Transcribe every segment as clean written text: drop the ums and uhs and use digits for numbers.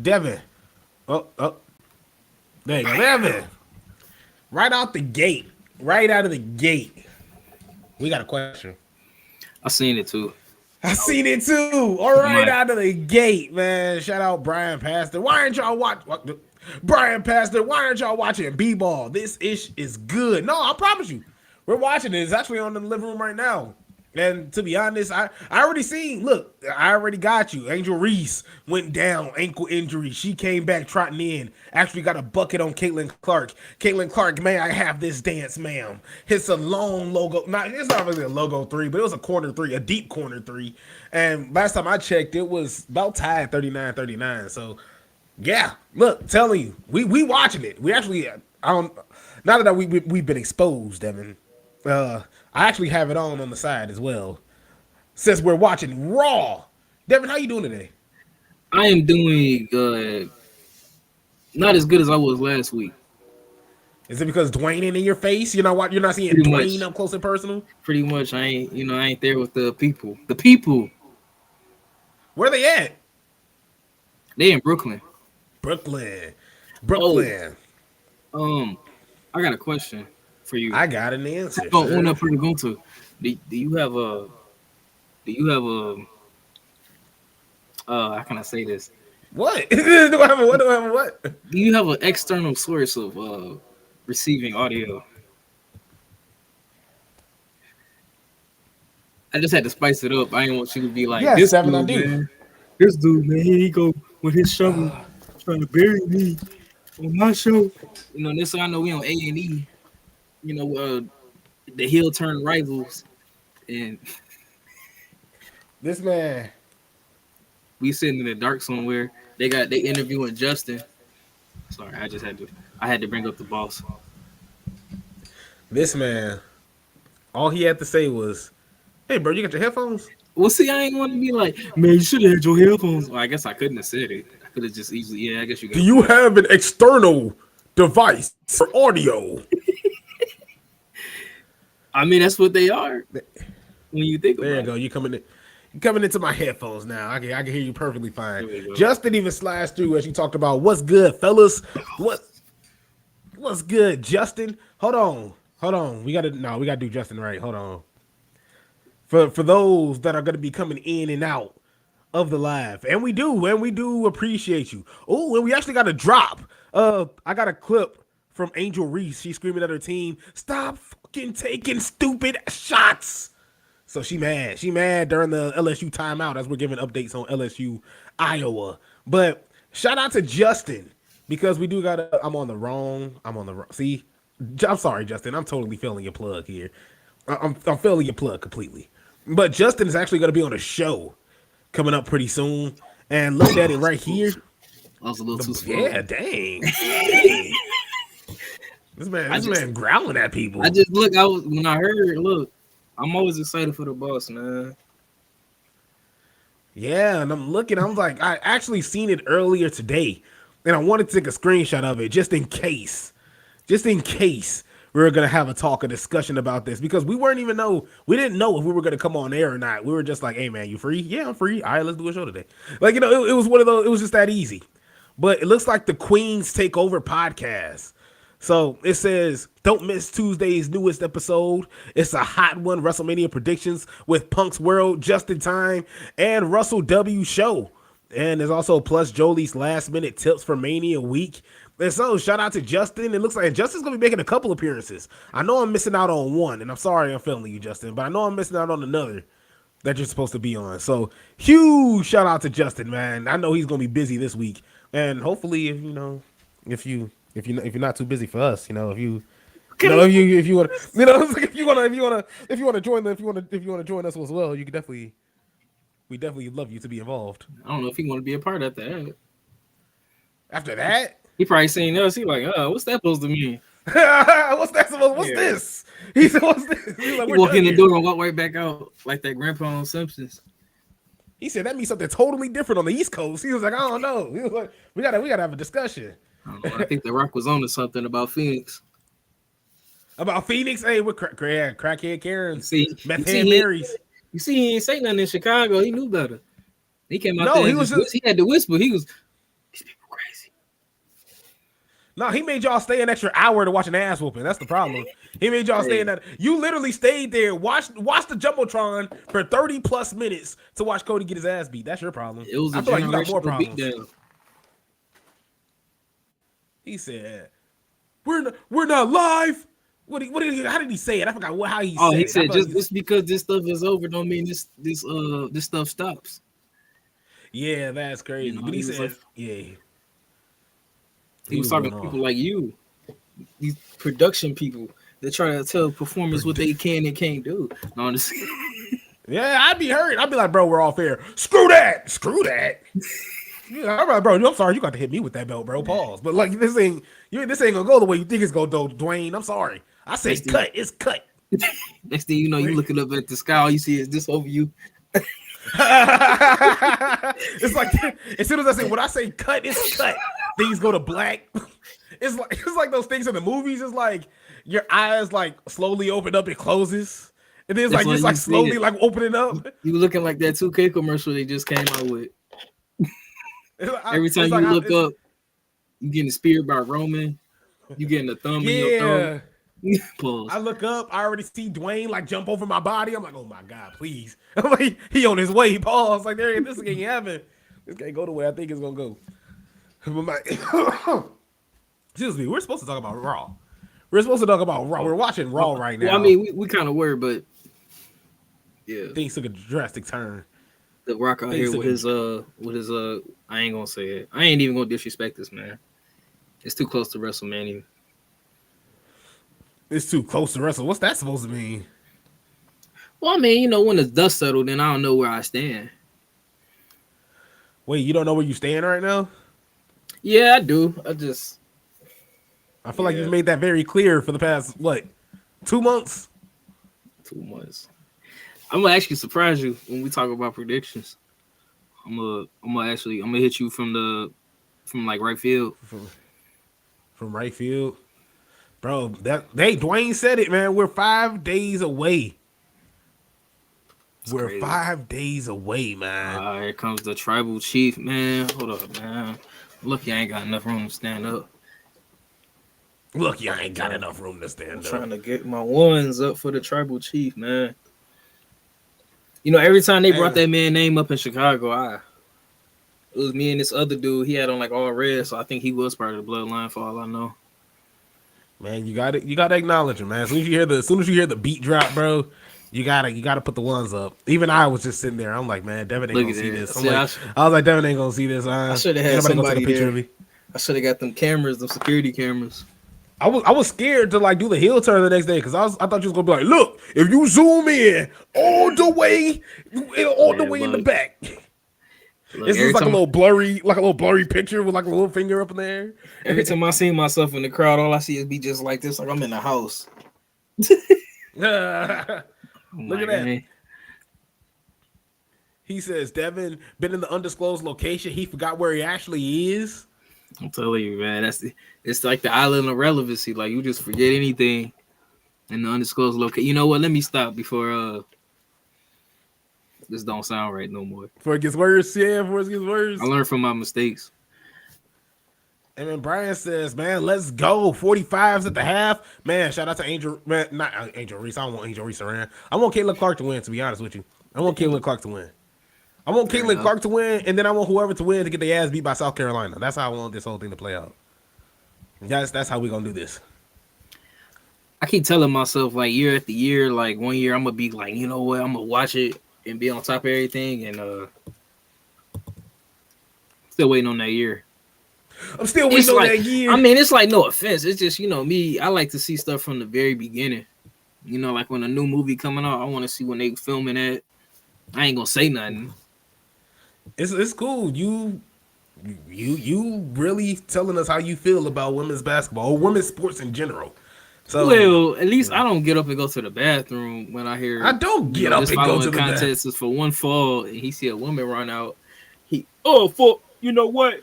Devin. Oh. There you go. Devin. Right out the gate. Right out of the gate. We got a question. I seen it too. I seen it too. All right out of the gate, man. Shout out Brian Pastor. Why aren't y'all watching? Brian Pastor, why aren't y'all watching B-Ball? This ish is good. No, I promise you. We're watching it. It's actually on in the living room right now. And to be honest, I already seen. Look, I already got you. Angel Reese went down, ankle injury. She came back trotting in. Actually got a bucket on Caitlin Clark. Caitlin Clark, may I have this dance, ma'am? It's a long logo. It's not really a logo three, but it was a corner three, a deep corner three. And last time I checked, it was about tied 39-39. So, yeah, look, telling you, we watching it. We actually, now that we've been exposed, Devin. I actually have it on the side as well. Since we're watching Raw. Devin, how you doing today? I am doing not as good as I was last week. Is it because Dwayne ain't in your face? You're not seeing pretty Dwayne up close and personal? Pretty much. I ain't there with the people. The people. Where they at? They in Brooklyn. Brooklyn. I got a question for you. I got an answer. How can I say this? What? Do I have what? Do you have an external source of receiving audio? I just had to spice it up. I didn't want you to be like, this dude, man. This dude, man, here he go with his shovel trying to bury me on my show. This I know we on A&E. The heel turn rivals, and this man, we sitting in the dark somewhere. They interviewing Justin. Sorry, I had to bring up the boss. This man, all he had to say was, "Hey, bro, you got your headphones?" Well, see, I ain't want to be like, man, you should have had your headphones. Well, I guess I couldn't have said it. I could have just easily, I guess you. Do you have an external device for audio? I mean, that's what they are. When you think about it. There you go. You coming into my headphones now. I can hear you perfectly fine. Justin even slashed through as you talked about what's good, fellas. What's good, Justin? Hold on. We gotta do Justin right. Hold on. For those that are gonna be coming in and out of the live, and we do appreciate you. Oh, and we actually got a drop. I got a clip from Angel Reese. She's screaming at her team, "Stop fucking taking stupid shots." So she mad during the LSU timeout as we're giving updates on LSU Iowa. But shout out to Justin because we do got I'm on the wrong. See, I'm sorry, Justin. I'm totally feeling your plug here. I'm feeling your plug completely. But Justin is actually going to be on a show coming up pretty soon. And look at it right here. I was a little too slow. Yeah, dang. This man growling at people. When I heard, I'm always excited for the boss, man. Yeah, and I'm like, I actually seen it earlier today, and I wanted to take a screenshot of it just in case we were gonna have a discussion about this because we didn't know if we were gonna come on air or not. We were just like, hey man, you free? Yeah, I'm free. All right, let's do a show today. Like, it was one of those. It was just that easy. But it looks like the Queens Takeover podcast. So it says, don't miss Tuesday's newest episode. It's a hot one, WrestleMania predictions with Punk's World, Just in Time, and Russell W. Show. And there's also plus Jolie's last minute tips for Mania week. And so shout out to Justin. It looks like Justin's going to be making a couple appearances. I know I'm missing out on one, and I'm sorry I'm failing you, Justin, but I know I'm missing out on another that you're supposed to be on. So huge shout out to Justin, man. I know he's going to be busy this week. And hopefully, if you're not too busy for us, if you want to join us as well, you can definitely. We definitely love you to be involved. I don't know if he want to be a part of that. After that, he probably seen us. He like, what's that supposed to mean? What's this? He said, "What's this?" He like, walk in the door and walk right back out like that grandpa on Simpsons. He said that means something totally different on the East Coast. He was like, I don't know. He was like, we gotta have a discussion. I think The Rock was on to something about Phoenix. About Phoenix? Hey, with crackhead Karen, meth head Marys. You see, he ain't say nothing in Chicago. He knew better. He came out there. He had to whisper. He was, these people No, he made y'all stay an extra hour to watch an ass whooping. That's the problem. He made y'all stay in that. You literally stayed there, watched the jumbotron for 30 plus minutes to watch Cody get his ass beat. That's your problem. It was a I feel like you got more generational problems. beatdown. He said, "We're not live." How did he say it? I forgot how he said it. Oh, he said I feel just like just because this stuff is over don't mean this stuff stops. yeah, that's crazy. You know, But he he was said, like- yeah. He was talking to people like you, these production people that try to tell performers what they can and can't do. No, I'm just Yeah, I'd be hurt. I'd be like, bro, we're all fair. Screw that. Yeah, I'm like, bro, I'm sorry, you got to hit me with that belt, bro. Pause. But like this ain't gonna go the way you think it's gonna go, Dwayne. I'm sorry. I say cut. It's cut. next thing you know, you looking up at the sky, all you see is this over you. It's like as soon as I say when I say cut, it's cut. Things go to black. It's like those things in the movies. It's like your eyes like slowly open up and closes. And then it's That's like just why like you slowly see it. like opening up. You looking like that 2K commercial they just came out with. Every time you look up, you getting speared by Roman. You getting a thumb in your thumb. Pause. I look up, I already see Dwayne like jump over my body. I'm like, oh my god, please. I'm like, he on his way. Pause. Like this can't happen. This can't go the way I think it's gonna go. Excuse me, we're supposed to talk about Raw. We're supposed to talk about Raw. We're watching Raw right now. Well, I mean, we kind of were, but yeah, things took a drastic turn. The Rock out here with his I ain't gonna say it. I ain't even gonna disrespect this man. It's too close to WrestleMania. It's too close to wrestle. What's that supposed to mean? Well, I mean, you know, when the dust settled, then I don't know where I stand. Wait, you don't know where you stand right now? Yeah, I do. I feel like you've made that very clear for the past 2 months? 2 months. I'm gonna actually surprise you when we talk about predictions. I'm gonna hit you from like right field. From right field. Bro, Dwayne said it, man. We're 5 days away. We're crazy. 5 days away, man. Here comes the tribal chief, man. Hold up, man. Lucky I ain't got enough room to stand up. Lucky I ain't got enough room to stand up. Trying to get my ones up for the tribal chief, man. You know, every time they brought that man name up in Chicago, it was me and this other dude. He had on like all red, so I think he was part of the bloodline for all I know. Man, you gotta acknowledge him, man. As soon as you hear the beat drop, bro, you gotta put the ones up. Even I was just sitting there. I'm like, man, Devin ain't gonna see this. I was like, Devin ain't gonna see this. I should have had somebody there. I should have got them cameras, them security cameras. I was scared to like do the heel turn the next day because I thought you was gonna be like, look, if you zoom in all the way in the back. Look, this is like a little blurry picture with like a little finger up in there. Every time I see myself in the crowd, all I see is be just like this, like I'm in the house. Look at that. Man. He says Devin been in the undisclosed location. He forgot where he actually is. I'm telling you, man. It's like the island of relevancy. Like you just forget anything in the undisclosed location. You know what? Let me stop before this don't sound right no more. Before it gets worse, yeah. Before it gets worse. I learned from my mistakes. And then Brian says, "Man, let's go. 45s at the half. Man, shout out to Angel. Man, not Angel Reese. I don't want Angel Reese around. I want Caitlin Clark to win. To be honest with you, I want Caitlin Clark to win. I want Caitlin Clark to win, and then I want whoever to win to get their ass beat by South Carolina. That's how I want this whole thing to play out. That's how we're gonna do this. I keep telling myself, like year after year, like 1 year I'm gonna be like, you know what, I'm gonna watch it and be on top of everything, and still waiting on that year. I'm still waiting on that year. I mean, it's like no offense. It's just, you know, me, I like to see stuff from the very beginning. You know, like when a new movie coming out, I want to see when they filming it. I ain't gonna say nothing. It's cool. You really telling us how you feel about women's basketball or women's sports in general. So, well, at least I don't get up and go to the bathroom when I hear. I don't get up and go to the bathroom. Contest is for one fall, and he see a woman run out. You know what?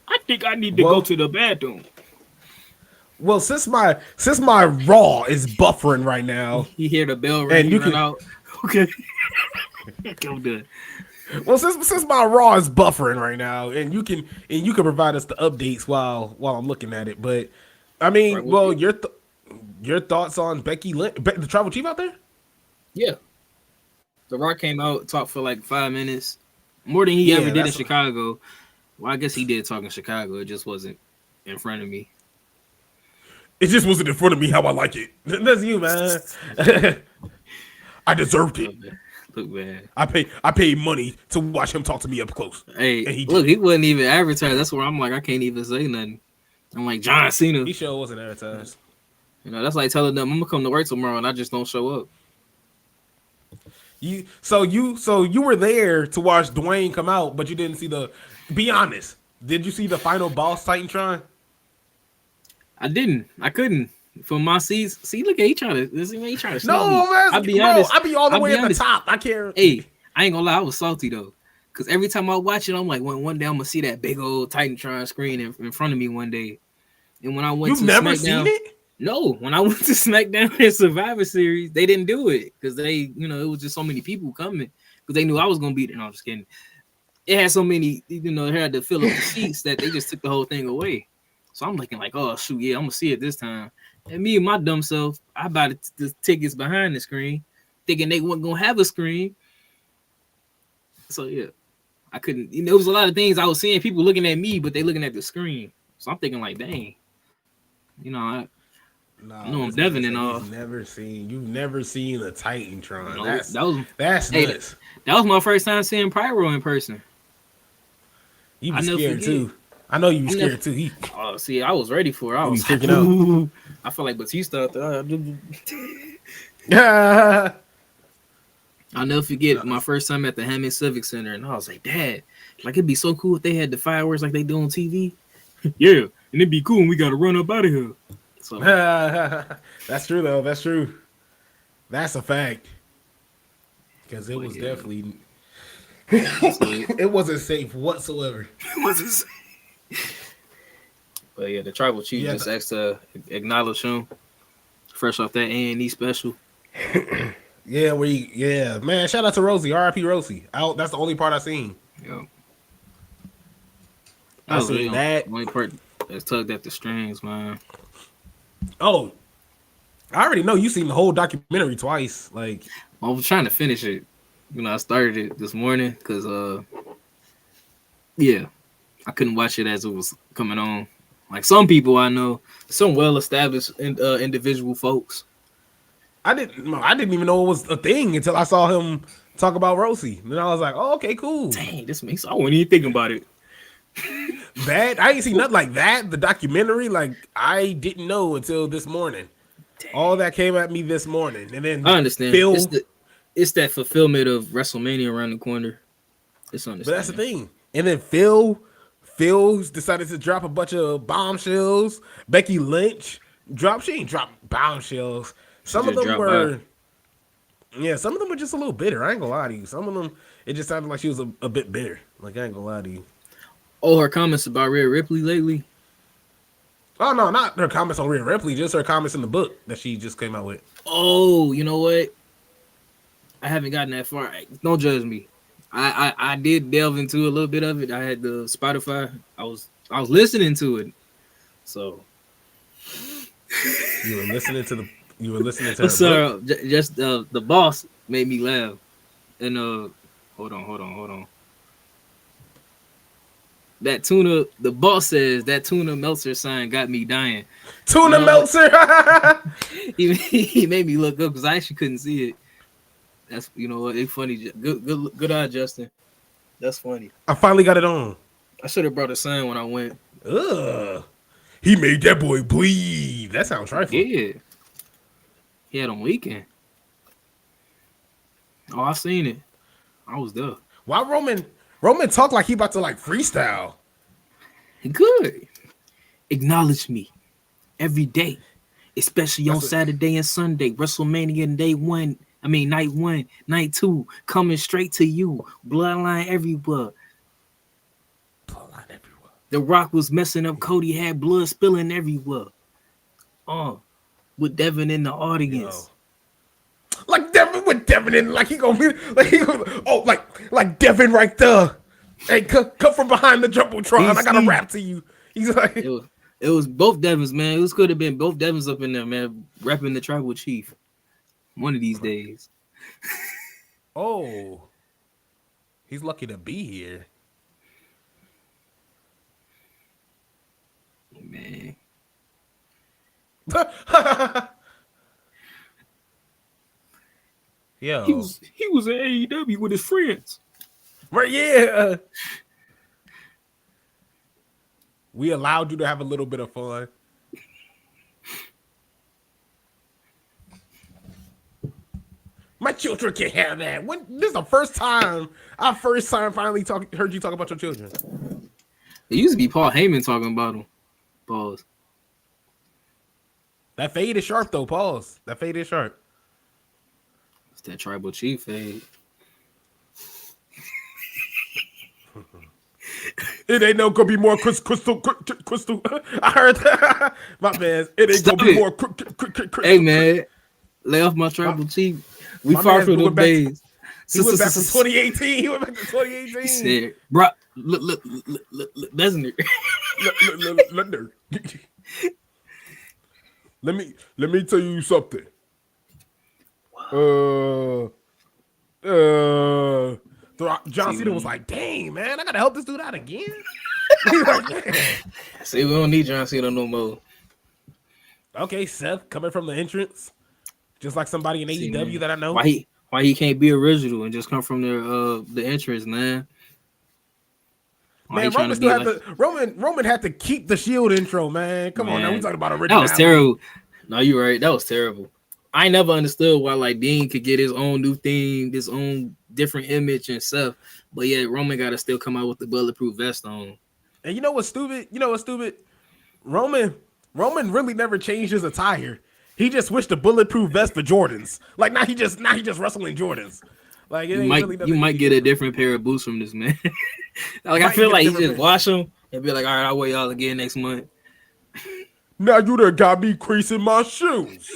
I think I need to go to the bathroom. Well, since my Raw is buffering right now, you hear the bell ring and you run out. Okay, I'm done. Well, since my Raw is buffering right now, and you can provide us the updates while I'm looking at it, but I mean, Tribal well, Chief? your thoughts on Becky Lynch, the tribal chief out there? Yeah. The Rock came out, talked for like 5 minutes, more than he Yeah, ever did in that's- Chicago. Well, I guess he did talk in Chicago. It just wasn't in front of me. It just wasn't in front of me how I like it. That's you, man. I deserved it. Look bad. I paid money to watch him talk to me up close. Hey, And he look, he wasn't even advertised. That's where I'm like, I can't even say nothing. I'm like John Cena. He sure wasn't advertised. You know, that's like telling them I'm gonna come to work tomorrow and I just don't show up. So you were there to watch Dwayne come out, but you didn't see the. Be honest. Did you see the final boss Titantron? I didn't. I couldn't. For my seats. See, look at he trying to. He trying to. No, me. man. I'll be honest. I be all the I'll way be at honest. the top. I care. Hey, I ain't gonna lie. I was salty though, because every time I watch it, I'm like, one day I'm gonna see that big old Titantron screen in front of me one day. And when I went You've to never SmackDown, seen it? no, when I went to SmackDown and Survivor Series, they didn't do it because they, you know, it was just so many people coming because they knew I was gonna be there. No, I'm just kidding. It had so many, you know, it had to fill up the seats that they just took the whole thing away. So I'm looking like, oh shoot, yeah, I'm gonna see it this time. And me and my dumb self, I bought the tickets behind the screen, thinking they weren't gonna have a screen. So yeah, I couldn't. You know, it was a lot of things I was seeing people looking at me, but they looking at the screen. So I'm thinking like, dang, you know, I know I'm Devin and all. You've never seen a Titantron. No, That's hey, nuts. that was my first time seeing Pyro in person. You I be never scared forget. too. I know you be I scared never- too. Oh, see, I was ready for it. I You was freaking out. I feel like Batista out there. Yeah. I'll never forget my first time at the Hammond Civic Center, and I was like, Dad, like it'd be so cool if they had the fireworks like they do on TV. Yeah, and it'd be cool, and we gotta run up out of here. So That's true though. That's true. That's a fact. Because it was yeah. definitely so it wasn't safe whatsoever. but yeah, the tribal chief Yeah, just asked to acknowledge him fresh off that A&E special. Yeah, man. Shout out to Rosie, R.I.P. Rosie. That's the only part I seen. Yeah. I That was seen really that. the only part that's tugged at the strings, man. Oh, I already know you seen the whole documentary twice. Like, I was trying to finish it. You know, I started it this morning because yeah, I couldn't watch it as it was coming on. Like some people I know, some well-established individual folks. I didn't even know it was a thing until I saw him talk about Rosie. Then I was like, oh, okay, cool. Dang, this makes I wasn't even thinking about it. That I ain't seen nothing like that. The documentary, like I didn't know until this morning. Dang. All that came at me this morning, and then I understand. Phil, It's that fulfillment of WrestleMania around the corner. It's but that's the understandable. thing. And then Phil's decided to drop a bunch of bombshells. Becky Lynch she ain't dropped bombshells. Some of just them dropped were, yeah, some of them were just a little bitter. I ain't gonna lie to you. Some of them, it just sounded like she was a bit bitter. Like I ain't gonna lie to you. Oh, her comments about Rhea Ripley lately. Oh no, not her comments on Rhea Ripley, just her comments in the book that she just came out with. Oh, you know what? I haven't gotten that far. Don't judge me. I did delve into a little bit of it. I had the Spotify. I was listening to it. So You were listening to her book? so just the boss made me laugh. And hold on. That tuna, the boss says that tuna Meltzer sign got me dying. Tuna No. Meltzer. He made me look up because I actually couldn't see it. That's it's funny. Good eye, Justin. That's funny. I finally got it on. I should have brought a sign when I went. Ugh. He made that boy bleed. That sounds trifling. Yeah. He had him leaking. Oh, I seen it. I was there. Why Roman talk like he about to like freestyle? Good. Acknowledge me every day, especially on Saturday and Sunday. WrestleMania night 1, night 2, coming straight to you. Bloodline everywhere. The Rock was messing up. Cody had blood spilling everywhere. With Devin in the audience. Yo. Like Devin in, like he gonna be like Devin right there. Hey, come from behind the Jumbotron. I got a rap to you. He's like, It It was both Devins, man. It could have been both Devins up in there, man, repping the tribal chief. One of these days. Oh, he's lucky to be here. Man. Yo, He was at AEW with his friends. right? Yeah, we allowed you to have a little bit of fun. My children can't have that. When this is the first time finally heard you talk about your children. It used to be Paul Heyman talking about him. Pause. That fade is sharp though. Pause. That fade is sharp. It's that tribal chief fade. It ain't no gonna be more crystal. I heard that. My man. It ain't gonna be more. Hey man, lay off my tribal chief. We far from those days. He went back to 2018. He went back to 2018. He said, "Bro, look, Lesnar." Let me tell you something. John Cena was like, "Dang man, I gotta help this dude out again." He's like, "Man." See, we don't need John Cena no more. Okay, Seth coming from the entrance, just like somebody in AEW that I know. Why he can't be original and just come from the entrance, man? Man, Roman had to keep the Shield intro, man. Come on, now we talking about original. That was terrible. No, you're right. That was terrible. I never understood why like Dean could get his own new theme, his own different image and stuff, but yeah, Roman got to still come out with the bulletproof vest on. And you know what's stupid? Roman really never changed his attire. He just switched the bulletproof vest for Jordans. Like now he just wrestling Jordans. Like you might get a different pair of boots from this man. Like I feel like he just wash them and be like, all right, I'll wear y'all again next month. Now you done got me creasing my shoes.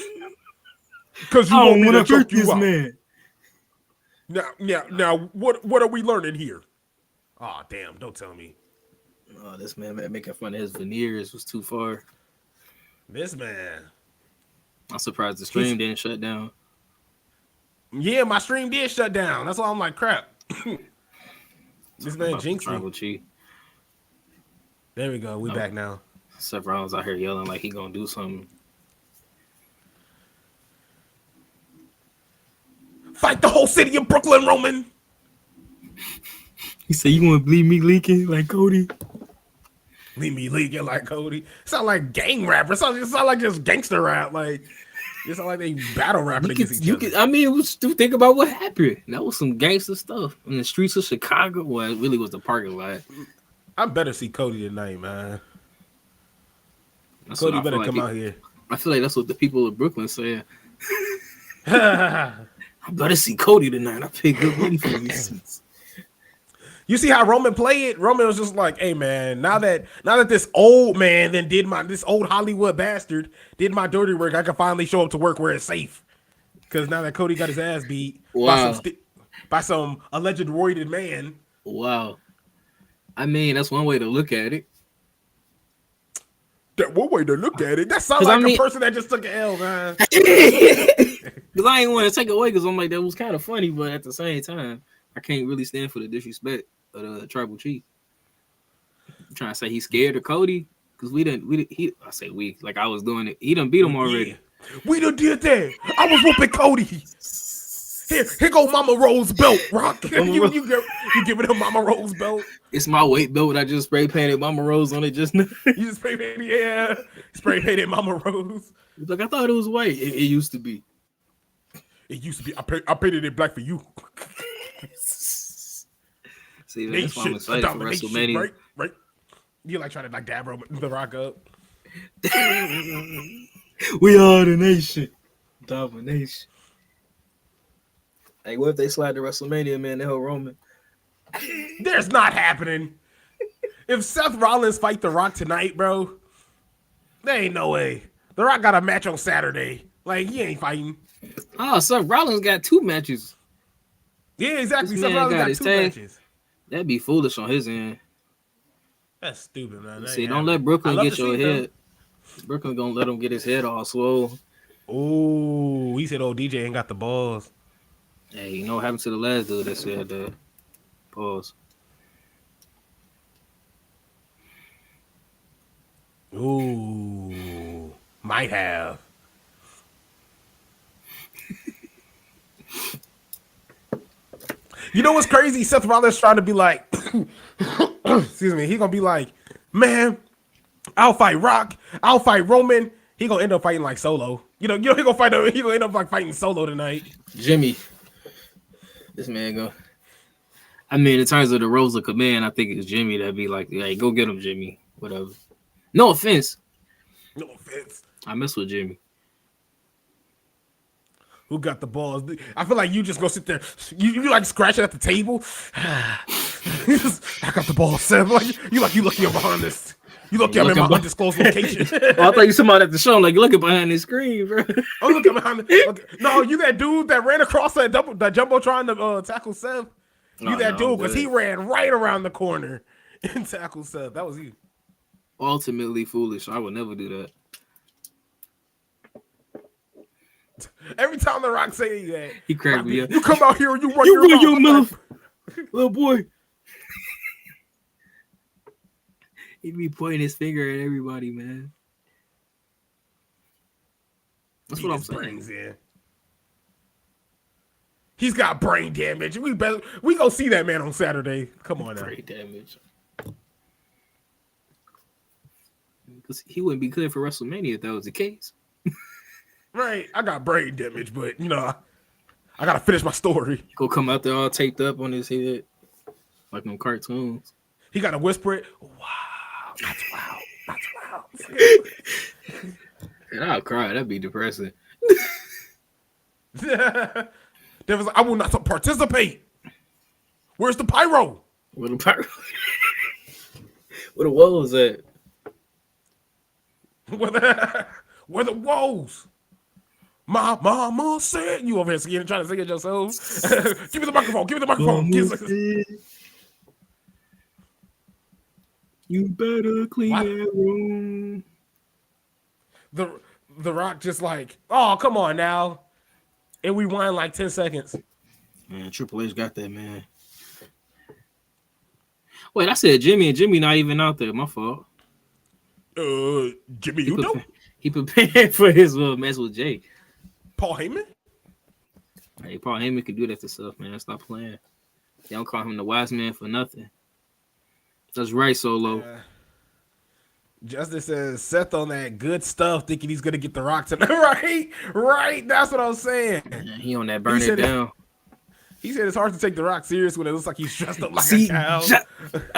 Because you want want to choke this you out. Man. Now, what are we learning here? Oh, damn! Don't tell me. Oh, this man making fun of his veneers was too far. This man. I'm surprised the stream didn't shut down. Yeah, my stream did shut down. That's why I'm like, crap. This man jinxed me. There we go. We back now. Seth Rollins out here yelling like he gonna do something. Fight the whole city of Brooklyn, Roman. He said, "You want to bleed me leaking like Cody?" Leave me leaking like Cody. Sound like gang rapper. Sound like just gangster rap. Like it sound like they battle rapping against each other. I mean, think about what happened. That was some gangster stuff in the streets of Chicago. Well, it really was the parking lot. I better see Cody tonight, man. That's Cody better come out here. I feel like that's what the people of Brooklyn say. I better see Cody tonight. I paid good money for these seats. You see how Roman played it? Roman was just like, "Hey man, now that this old man then this old Hollywood bastard did my dirty work, I can finally show up to work where it's safe." Because now that Cody got his ass beat by some alleged roided man. Wow. I mean, that's one way to look at it. That one way to look at it. That sounds like a person that just took an L, man. Because I ain't want to take it away because I'm like, that was kind of funny, but at the same time, I can't really stand for the disrespect of the tribal chief. I'm trying to say he's scared of Cody because I say we, like I was doing it. He done beat him already. Yeah. We done did that. I was whooping Cody. Here go Mama Rose belt, Rock. You giving him Mama Rose belt? It's my weight belt. I just spray painted Mama Rose on it just now. You just spray painted Mama Rose. It's like I thought it was white. It used to be. It used to be. I painted it black for you. See, that's why I'm excited for WrestleMania. Right? You like trying to like dab the Rock up. We are the nation. Domination. Hey, what if they slide to WrestleMania, man? They hold Roman. There's not happening. If Seth Rollins fight The Rock tonight, bro, there ain't no way. The Rock got a match on Saturday. Like, he ain't fighting. Oh, Seth Rollins got 2 matches. Yeah, exactly. Seth Rollins got 2 matches. That'd be foolish on his end. That's stupid, man. See, don't let Brooklyn get your head. Brooklyn gonna let him get his head all swole. Oh, he said, "Oh, DJ ain't got the balls." Hey, you know what happened to the last dude that said that? Pause. Ooh, might have. You know what's crazy? Seth Rollins trying to be like, excuse me, he gonna be like, man, I'll fight Rock, I'll fight Roman. He gonna end up fighting like Solo. You know, he gonna end up like fighting Solo tonight. Jimmy, this man go. I mean, in terms of the roles of command, I think it's Jimmy that'd be like, hey, go get him, Jimmy. Whatever. No offense. No offense. I mess with Jimmy. Who got the balls? I feel like you just go sit there. You like scratching at the table. I got the balls, Seth. You lucky I'm behind this. You lucky I'm in my undisclosed location. Oh, I thought you somebody at the show. Like, looking behind the screen, bro. I'm looking behind. No, you that dude that ran across that jumbo trying to tackle Seth. You that dude because he ran right around the corner and tackled Seth. That was you. Ultimately foolish. I would never do that. Every time The Rock say that, he cracked me up. You come out here and you run your mouth, little boy. He'd be pointing his finger at everybody, man. That's what I'm saying. He's got brain damage. We go see that man on Saturday. Come on now. Brain damage. Because he wouldn't be good for WrestleMania if that was the case. Right. I got brain damage, but you know, I gotta finish my story. Go come out there all taped up on his head. Like them cartoons. He gotta whisper it. Wow, that's wow. That's wow. And I'll cry. That'd be depressing. There was I will not participate. Where's the pyro? Where the pyro? Where the woes at? Where the woes? My mama said you over here singing, trying to sing it yourself. Give me the microphone. Give me the microphone. You better clean that room. The Rock just like, oh, come on now. And we won like 10 seconds. Man, Triple H got that, man. Wait, I said Jimmy, and Jimmy not even out there. My fault. Jimmy Udo? He prepared for his match with Jay. Paul Heyman? Hey, Paul Heyman can do that to stuff, man. Stop playing. They don't call him the wise man for nothing. That's right, Solo. Justice says Seth on that good stuff, thinking he's gonna get the Rock tonight. Right. That's what I'm saying. Yeah, he on that burn it down. He said it's hard to take the Rock serious when it looks like he's dressed up like a cow.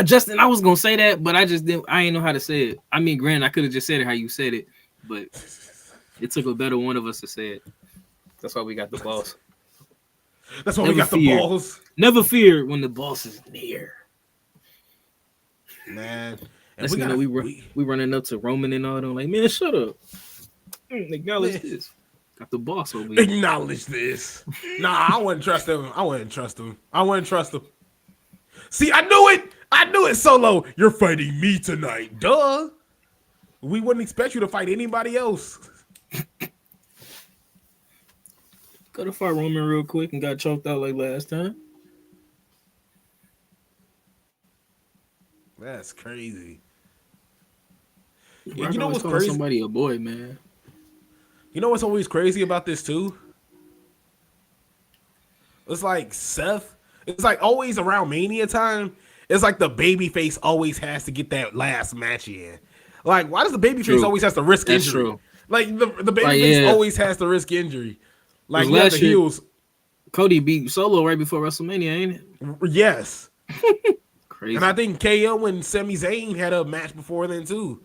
Justin, I was gonna say that, but I just didn't. I ain't know how to say it. I mean, granted, I could have just said it how you said it, but it took a better one of us to say it. That's why we got the boss. That's why we got the balls. Never fear when the boss is near. Man. And we running up to Roman and all them like, man, shut up. Acknowledge this. Got the boss over here. Acknowledge this. Nah, I wouldn't trust him. I wouldn't trust him. See, I knew it, Solo. You're fighting me tonight. Duh. We wouldn't expect you to fight anybody else. Got to fight Roman real quick and got choked out like last time. That's crazy. You know what's crazy? Somebody a boy, man. You know what's always crazy about this too? It's like Seth. It's like always around Mania time. It's like the babyface always has to get that last match in. Like, why does the babyface always has to risk injury? True. Like the babyface always has to risk injury. Like last the heels. Cody beat Solo right before WrestleMania, ain't it? Yes. Crazy. And I think KO and Sami Zayn had a match before then too.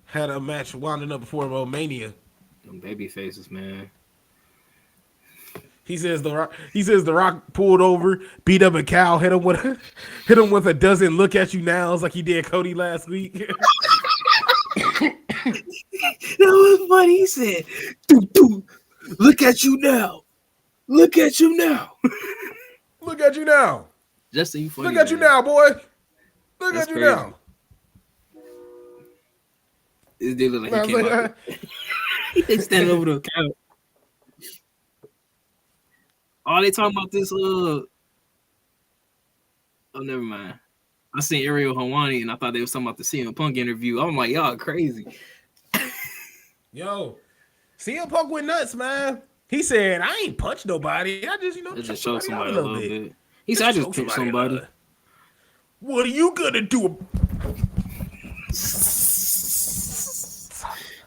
Had a match winding up before Mania. Them baby faces, man. He says the Rock pulled over, beat up a cow, hit him with a dozen look at you nows like he did Cody last week. That was funny. He said, look at you now. Look at you now. Look at you now. Justin, you funny. Look at you now, boy. Look at you now. This dude look I like was he came like, out. They standing over the couch. Oh, they talking about this. Oh, never mind. I seen Ariel Hawani and I thought they was talking about the CM Punk interview. I'm like, y'all crazy. yo, CM Punk went nuts, man. He said, I ain't punched nobody. I just, They just choked choked somebody a little bit. He said, I just picked somebody. What are you gonna do?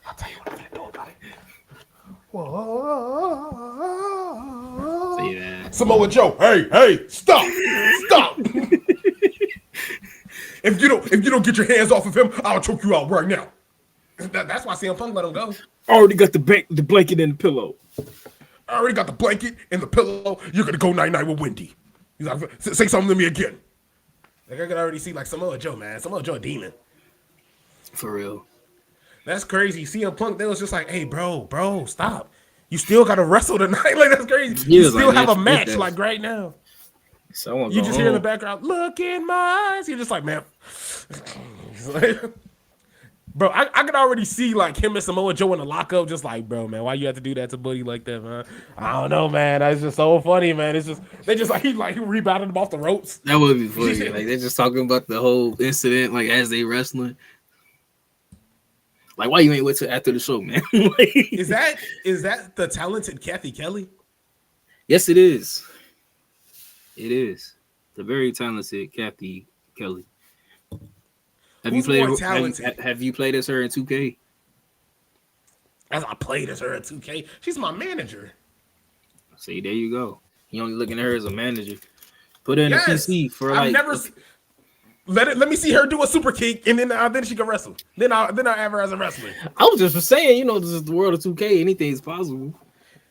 I'll tell you what I'm gonna do about it. Whoa. See that. Samoa Joe, hey, stop. If you don't get your hands off of him, I'll choke you out right now. That's why CM Punk let him go. I already got the blanket and the pillow. I already got the blanket and the pillow. You're gonna go night with Wendy. He's like, say something to me again. Like I could already see like Samoa Joe, man. Samoa Joe a demon. For real. That's crazy. CM Punk, they was just like, hey, bro, stop. You still gotta wrestle tonight. Like that's crazy. You still have a match like right now. So you just hear in the background, look in my eyes. You're just like, man. Bro, I could already see like him and Samoa Joe in the lockup, just like, bro, man, why you have to do that to Buddy like that, man? I don't know, man. That's just so funny, man. It's just they just like he rebounded him off the ropes. That would be funny. Like they're just talking about the whole incident, like as they wrestling. Like, why you ain't wait till after the show, man? Like, is that the talented Kathy Kelly? Yes, it is. It is the very talented Kathy Kelly. Have you played as her in 2K? As I played as her in 2K, she's my manager. See, there you go. You only looking at her as a manager. Put her in a PC for like. Let me see her do a super kick, and then she can wrestle. Then I'll have her as a wrestler. I was just saying, this is the world of 2K. Anything's possible.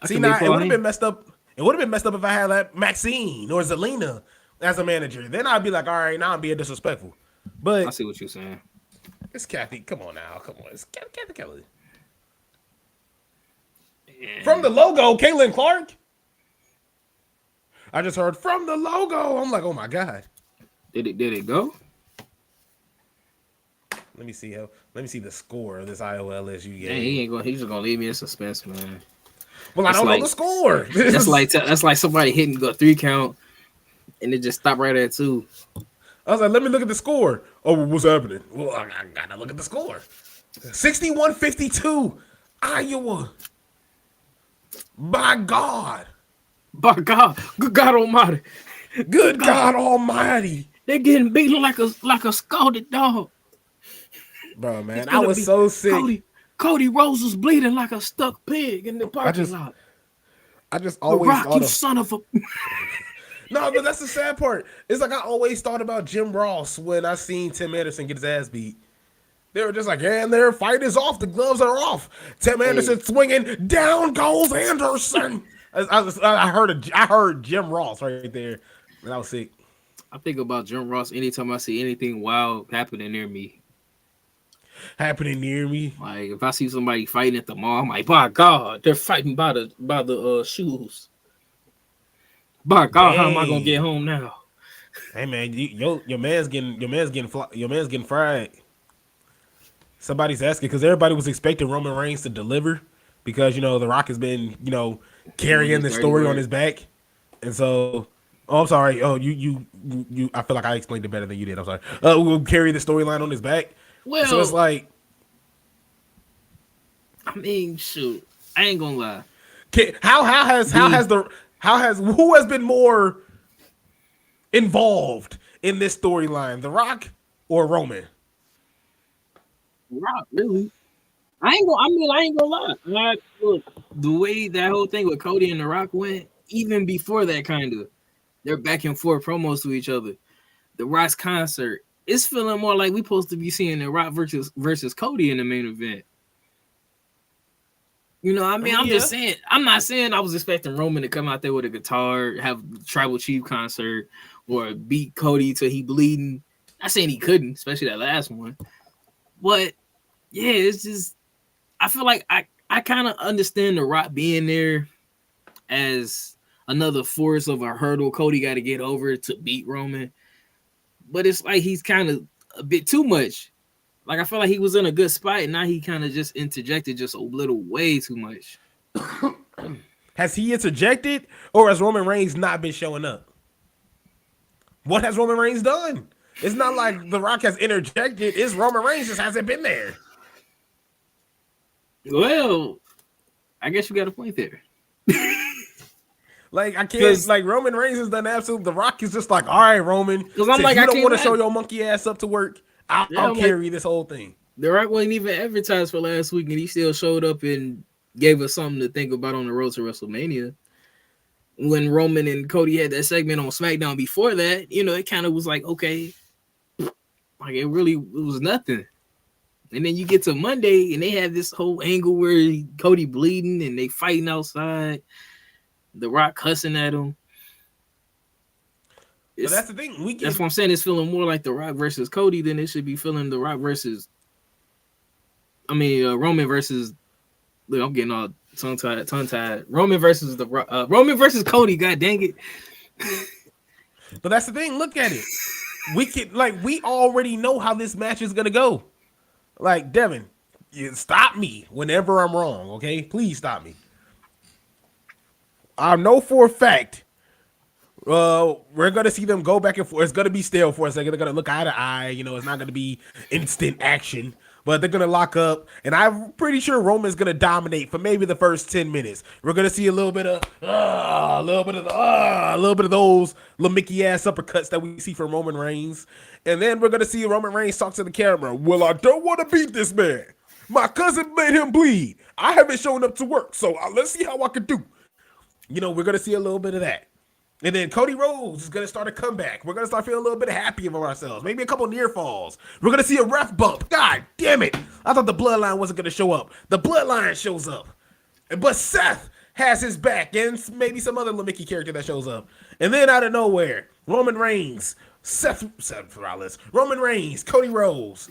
See, now it would have been messed up. It would have been messed up if I had like Maxine or Zelina as a manager. Then I'd be like, all right, now I'm being disrespectful. But I see what you're saying. It's Kathy. Come on now. Come on. It's Kathy Kelly. Yeah. From the logo, Caitlin Clark. I just heard from the logo. I'm like, oh my God. Did it go? Let me see the score of this IOLSU game. Yeah, he ain't going. He's just gonna leave me in suspense, man. Well, I don't know the score. That's like somebody hitting a 3 count, and it just stopped right at 2. I was like, let me look at the score. Oh, what's happening? Well, I gotta look at the score. 61-52, Iowa. By God. Good God Almighty. Good God Almighty. They're getting beaten like a scalded dog. Bro, man, I was so sick. Cody Rhodes was bleeding like a stuck pig in the parking lot. I just always The Rock, you son of a. No, but that's the sad part. It's like I always thought about Jim Ross when I seen Tim Anderson get his ass beat. They were just like, and their fight is off. The gloves are off. Tim Anderson swinging. Down goes Anderson. I heard Jim Ross right there, and I was sick. I think about Jim Ross anytime I see anything wild happening near me. Like if I see somebody fighting at the mall, I'm like, by God, they're fighting by the shoes. By God, how am I gonna get home now? Hey man, your man's getting fried. Somebody's asking because everybody was expecting Roman Reigns to deliver because The Rock has been carrying the story on his back, and so I'm sorry. Oh, you I feel like I explained it better than you did. I'm sorry. We'll carry the storyline on his back. Well, so it's like, I mean, shoot, I ain't gonna lie. Who has been more involved in this storyline, The Rock or Roman? Rock, really? I ain't gonna lie. Like, look, the way that whole thing with Cody and The Rock went, even before that, they're back and forth promos to each other. The Rock's concert, it's feeling more like we supposed to be seeing The Rock versus Cody in the main event. I'm just saying. I'm not saying I was expecting Roman to come out there with a guitar, have Tribal Chief concert, or beat Cody till he bleeding. Not saying he couldn't, especially that last one. But yeah, it's just I feel like I kind of understand The Rock being there as another force of a hurdle Cody got to get over to beat Roman. But it's like he's kind of a bit too much. Like I feel like he was in a good spot, and now he kind of just interjected just a little way too much. Has he interjected, or has Roman Reigns not been showing up? What has Roman Reigns done? It's not like The Rock has interjected. It's Roman Reigns just hasn't been there. Well, I guess you got a point there. Like I can't. Like Roman Reigns has done absolutely. The Rock is just like, all right, Roman. Because I'm like, you I don't want to can't show your monkey ass up to work. I'll carry this whole thing. The Rock wasn't even advertised for last week, and he still showed up and gave us something to think about on the road to WrestleMania. When Roman and Cody had that segment on SmackDown before that, you know, it kind of was like, okay, like it was nothing. And then you get to Monday, and they have this whole angle where Cody bleeding, and they fighting outside. The Rock cussing at him. So that's the thing. That's what I'm saying. It's feeling more like The Rock versus Cody than it should be feeling The Rock versus. Roman versus. Look, I'm getting all tongue tied. Roman versus Roman versus Cody. God dang it! But that's the thing. Look at it. We already know how this match is gonna go. Like Devin, you stop me whenever I'm wrong. Okay, please stop me. I know for a fact. We're gonna see them go back and forth. It's gonna be stale for a second. They're gonna look eye to eye. You know, it's not gonna be instant action, but they're gonna lock up. And I'm pretty sure Roman's gonna dominate for maybe the first 10 minutes. We're gonna see a little bit of those little Mickey ass uppercuts that we see from Roman Reigns, and then we're gonna see Roman Reigns talk to the camera. Well, I don't want to beat this man. My cousin made him bleed. I haven't shown up to work, so let's see how I can do. You know, we're gonna see a little bit of that. And then Cody Rhodes is going to start a comeback. We're going to start feeling a little bit happy about ourselves. Maybe a couple near falls. We're going to see a ref bump. God damn it. I thought the Bloodline wasn't going to show up. The Bloodline shows up. But Seth has his back and maybe some other Mickey character that shows up. And then out of nowhere, Roman Reigns, Seth Rollins, Roman Reigns, Cody Rhodes.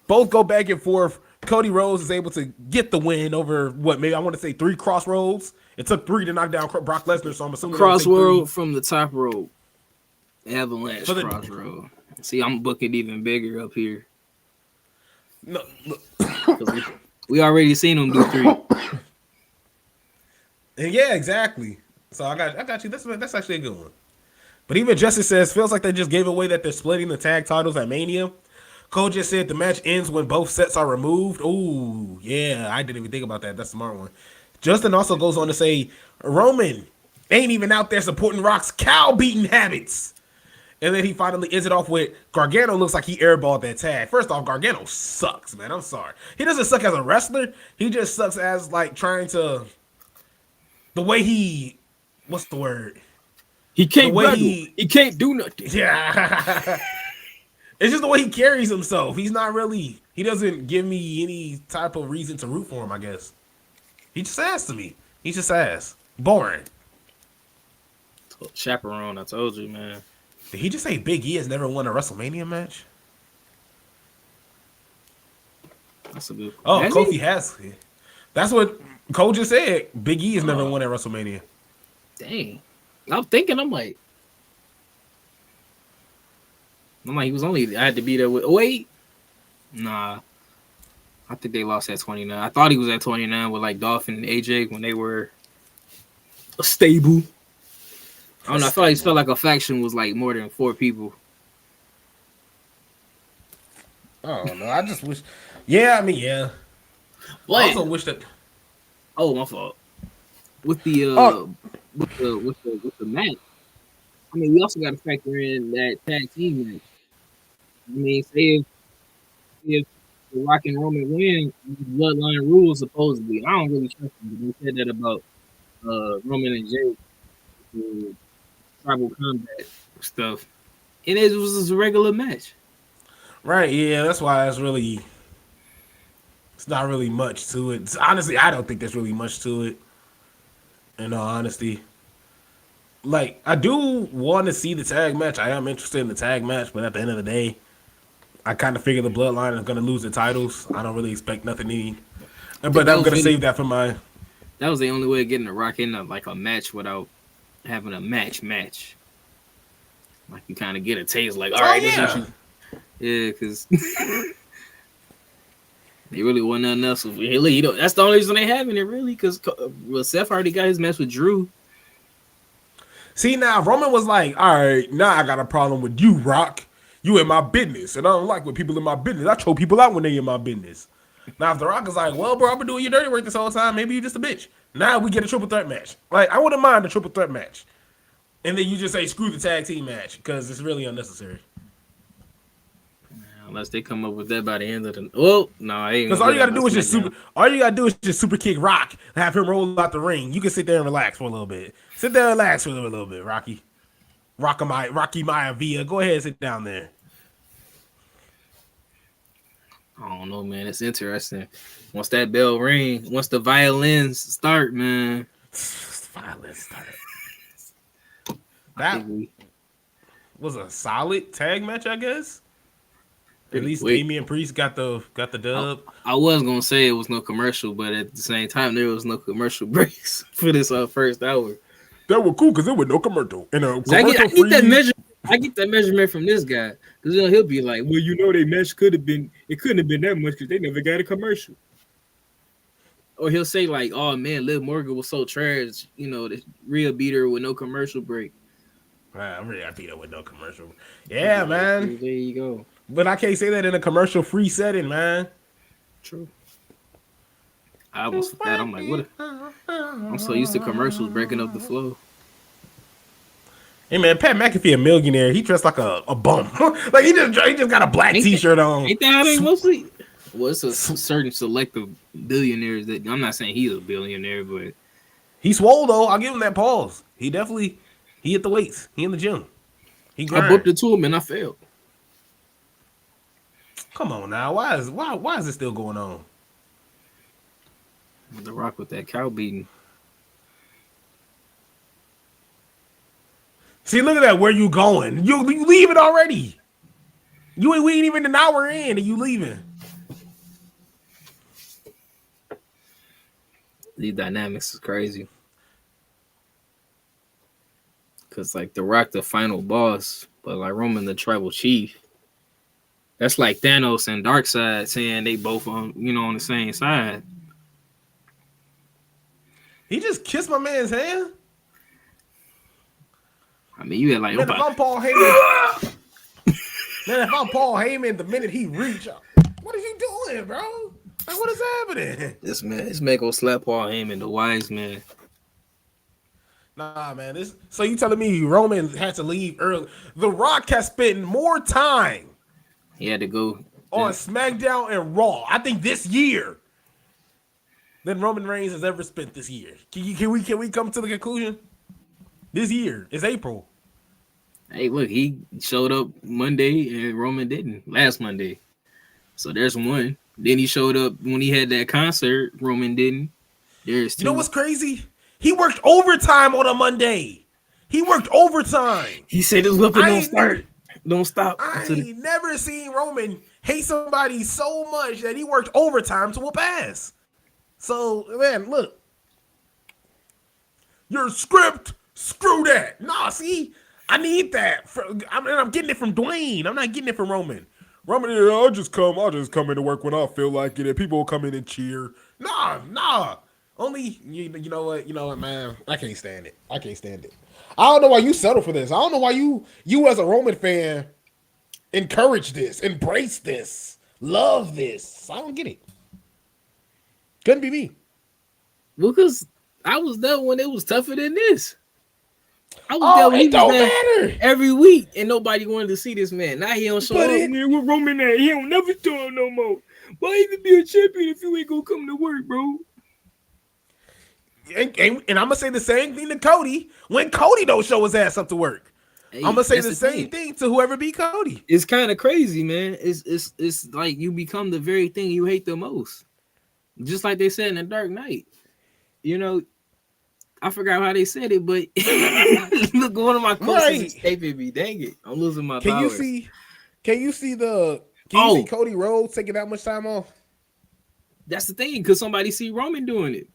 Both go back and forth. Cody Rhodes is able to get the win over, maybe I want to say 3 crossroads. It took 3 to knock down Brock Lesnar, so I'm assuming crossroad from the top rope. Avalanche crossroad. See, I'm booking even bigger up here. No, we already seen them do 3. And yeah, exactly. So I got you. That's actually a good one. But even Justice says, feels like they just gave away that they're splitting the tag titles at Mania. Cole just said the match ends when both sets are removed. Ooh, yeah, I didn't even think about that. That's a smart one. Justin also goes on to say, Roman ain't even out there supporting Rock's cow-beating habits. And then he finally ends it off with, Gargano looks like he airballed that tag. First off, Gargano sucks, man. I'm sorry. He doesn't suck as a wrestler. He just sucks as, like, trying to... The way he... What's the word? He can't he can't do nothing. Yeah. It's just the way he carries himself. He's not really... He doesn't give me any type of reason to root for him, I guess. He just ass to me. He just ass. Boring. Chaperone, I told you, man. Did he just say Big E has never won a WrestleMania match? That's a good. Oh, Kofi has. That's what Cole just said. Big E has never won at WrestleMania. Dang. I'm thinking. I'm like, he was only. I had to be there with. Wait. Nah. I think they lost at 29. I thought he was at 29 with like Dolphin and AJ when they were a stable. I don't know. I felt like a faction was like more than 4 people. Oh no! I just wish. Yeah, I mean, yeah. What? I also wish that. Oh, my fault. With the match. I mean, we also got to factor in that tag team match. I mean, say if the Rock and Roman win, Bloodline rules supposedly. I don't really trust them. They said that about Roman and Jay, the tribal combat stuff, and it was just a regular match. Right? Yeah, that's why it's not really much to it. Honestly, I don't think there's really much to it. In all honesty, like I do want to see the tag match. I am interested in the tag match, but at the end of the day, I kind of figure the Bloodline is going to lose the titles. I don't really expect nothing but I'm going to save that for my... That was the only way of getting the Rock in like a match without having a match. Like you kind of get a taste like, all right, yeah. Yeah, because... They really want nothing else. Really, that's the only reason they having it, really, because Seth already got his match with Drew. See, now Roman was like, all right, now I got a problem with you, Rock. You in my business, and I don't like when people in my business. I choke people out when they in my business. Now, if The Rock is like, well, bro, I've been doing your dirty work this whole time. Maybe you just a bitch. Now we get a triple threat match. Like, I wouldn't mind a triple threat match. And then you just say, screw the tag team match, because it's really unnecessary. Unless they come up with that by the end of the... Well, no, I ain't. Because all you got to do is just super kick Rock, have him roll out the ring. You can sit there and relax for a little bit. Sit there and relax for a little bit, Rocky. Rocky Maivia. Go ahead and sit down there. I don't know, man. It's interesting. Once that bell ring, once the violins start, man. Violins start. That was a solid tag match, I guess. At least Damian Priest got the dub. I was gonna say it was no commercial, but at the same time, there was no commercial breaks for this first hour. That was cool because there was no commercial. And I get that measurement from this guy because he'll be like, "Well, their match couldn't have been that much because they never got a commercial." Or he'll say like, "Oh man, Liv Morgan was so trash, the Rhea beat her with no commercial break." I'm really beat her with no commercial. Yeah, man. There you go. But I can't say that in a commercial-free setting, man. True. I was that. I'm like, what? I'm so used to commercials breaking up the flow. Hey man, Pat McAfee a millionaire. He dressed like a bum. Like he just got a black T-shirt on. Ain't that how they mostly? Well, it's a certain selective billionaires that I'm not saying he's a billionaire, but he swole though. I'll give him that pause. He hit the weights. He in the gym. He grind. I booked it to him and I failed. Come on now. Why is this still going on? The Rock with that cow beating. See, look at that. Where you going? You leaving already? We ain't even an hour in, and you leaving. These dynamics is crazy. Cause like The Rock, the final boss, but like Roman, the tribal chief. That's like Thanos and Darkseid saying they both on the same side. He just kissed my man's hand. I mean, you had like, man, if I'm Paul Heyman, the minute he reach out, what are you doing, bro? Like, what is happening? This man gonna slap Paul Heyman, the wise man. Nah, man. So you telling me Roman had to leave early? The Rock has spent more time. He had to go on SmackDown and Raw, I think this year, than Roman Reigns has ever spent this year. Can we come to the conclusion? This year is April. Hey, look, he showed up Monday and Roman didn't last Monday. So there's one. Then he showed up when he had that concert. Roman didn't. There's two. You know what's crazy? He worked overtime on a Monday. He worked overtime. He said his weapon don't start. Don't stop. I ain't never seen Roman hate somebody so much that he worked overtime to whoop ass. So, man, look. Your script, screw that. Nah, see, I need that. I'm getting it from Dwayne. I'm not getting it from Roman. Roman, I'll just come into work when I feel like it, and people will come in and cheer. Nah. Only, you know what, man? I can't stand it. I don't know why you settle for this. I don't know why you as a Roman fan encourage this, embrace this, love this. I don't get it. Couldn't be me. Well, because I was there when it was tougher than this. I was there when he was there every week, and nobody wanted to see this man. Now he don't show up. Man, with Roman at, he don't never show up no more. Why even be a champion if you ain't gonna come to work, bro? And I'm gonna say the same thing to Cody when Cody don't show his ass up to work. Hey, I'm gonna say the same thing to whoever beat Cody. It's kind of crazy, man. It's like you become the very thing you hate the most. Just like they said in The Dark Knight. I forgot how they said it, but look, one of my coaches escaping me. Dang it, I'm losing my power. Can you see Cody Rhodes taking that much time off? That's the thing, because somebody see Roman doing it.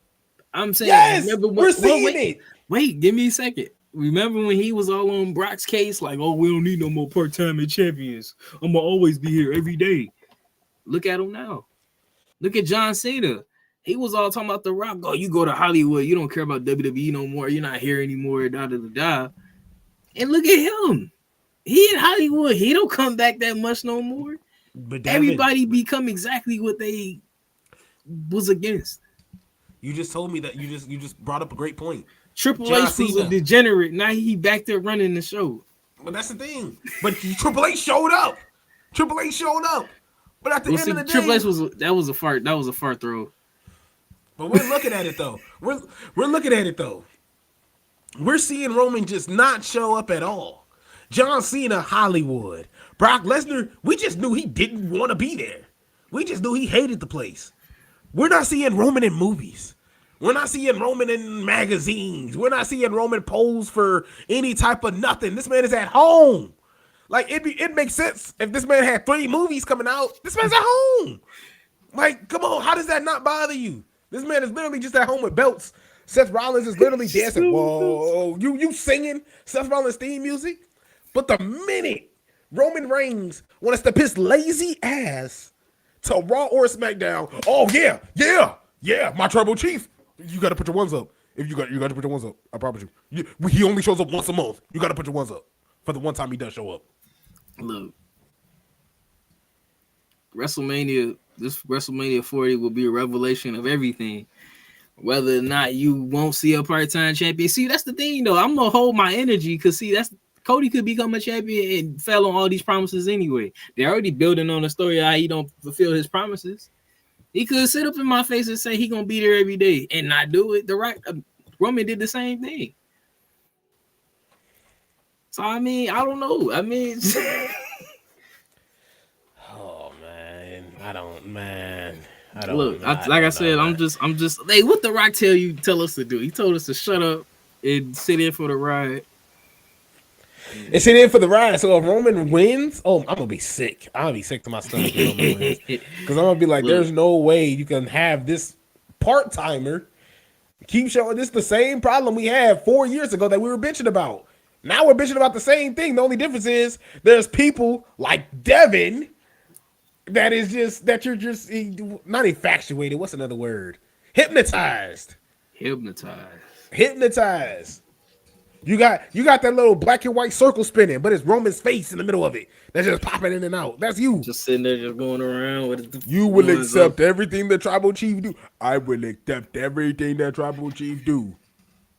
I'm saying, yes, we're seeing it. Wait, give me a second. Remember when he was all on Brock's case, like, oh, we don't need no more part-time champions. I'm gonna always be here every day. Look at him now. Look at John Cena. He was all talking about The Rock. Oh, you go to Hollywood. You don't care about WWE no more. You're not here anymore. Da da da da. And look at him. He in Hollywood. He don't come back that much no more. But Devin, everybody become exactly what they was against. You just told me that you just brought up a great point. Triple H was a degenerate. Now he back there running the show. But that's the thing. But Triple H showed up. Triple H showed up. But at the end of the day, Triple H was a fart. That was a fart throw. But we're looking at it though. We're looking at it though. We're seeing Roman just not show up at all. John Cena, Hollywood. Brock Lesnar, we just knew he didn't want to be there. We just knew he hated the place. We're not seeing Roman in movies. We're not seeing Roman in magazines. We're not seeing Roman pose for any type of nothing. This man is at home. Like, it makes sense if this man had 3 movies coming out. This man's at home. Like, come on, how does that not bother you? This man is literally just at home with belts. Seth Rollins is literally dancing. Whoa, you singing Seth Rollins theme music? But the minute Roman Reigns wants to piss lazy ass to Raw or SmackDown, oh yeah, my tribal chief. You got to put your ones up. If you got to put your ones up. I promise you. He only shows up once a month. You got to put your ones up for the one time he does show up. Look, WrestleMania. This WrestleMania 40 will be a revelation of everything. Whether or not you won't see a part-time champion. See, that's the thing, though. I'm gonna hold my energy because that's Cody could become a champion and fell on all these promises anyway. They're already building on the story of how he don't fulfill his promises. He could sit up in my face and say he gonna be there every day and not do it. Roman did the same thing. So I mean, I don't know. I mean, oh man, I don't. Look, like I said, I'm just. Hey, what The Rock tell us to do? He told us to shut up and sit in for the ride. And sit in for the ride. So if Roman wins, I'm gonna be sick. I'm gonna be sick to my stomach if Roman wins. Because I'm gonna be like, there's no way you can have this part timer keep showing this the same problem we had 4 years ago that we were bitching about. Now we're bitching about the same thing. The only difference is there's people like Devin that you're just not infatuated. What's another word? Hypnotized. You got that little black and white circle spinning, but it's Roman's face in the middle of it. That's just popping in and out. That's you. Just sitting there, just going around with. You will accept everything the tribal chief do. I will accept everything that tribal chief do.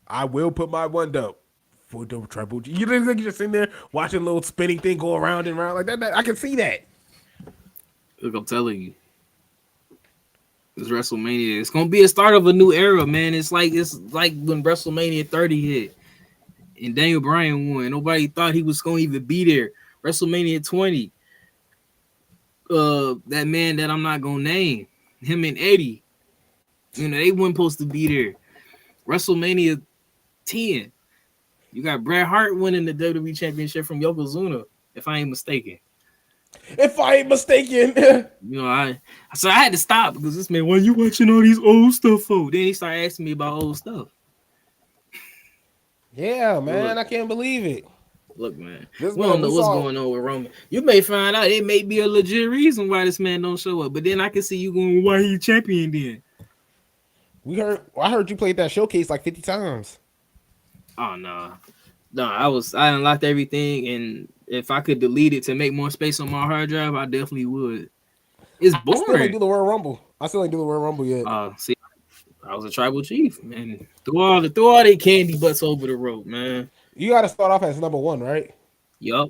I will put my one up for the tribal chief. You think you're just sitting there watching a little spinning thing go around and around like that? I can see that. Look, I'm telling you, this WrestleMania, it's gonna be a start of a new era, man. It's like when WrestleMania 30 hit and Daniel Bryan won. Nobody thought he was gonna even be there. WrestleMania 20, that man that I'm not gonna name, him and Eddie, they weren't supposed to be there. WrestleMania 10, you got Bret Hart winning the WWE Championship from Yokozuna, if I ain't mistaken. I had to stop because this man, why you watching all these old stuff for? Then he started asking me about old stuff. Yeah, man, look, I can't believe it. Look, man, we don't know what's going on with Roman. You may find out it may be a legit reason why this man don't show up, but then I can see you going, why he champion then? I heard you played that showcase like 50 times. Oh no, I unlocked everything, and if I could delete it to make more space on my hard drive, I definitely would. It's boring. I still ain't do the Royal Rumble yet. See, I was a tribal chief, man. Threw all the candy butts over the rope, man. You got to start off as number 1, right? Yup.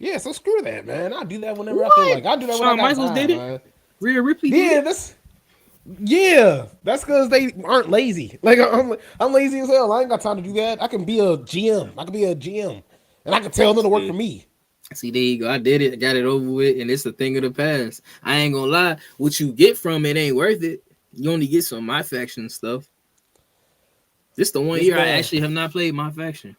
Yeah, so screw that, man. I'll do that whenever I feel like. I'll do that when I got Michaels time, did it. Man. Rhea Ripley did it. That's because they aren't lazy. Like I'm lazy as hell. I ain't got time to do that. I can be a GM. And I can tell them to work for me. See, there you go. I did it. I got it over with, and it's a thing of the past. I ain't gonna lie. What you get from it ain't worth it. You only get some of my faction stuff. This the one year I actually have not played my faction.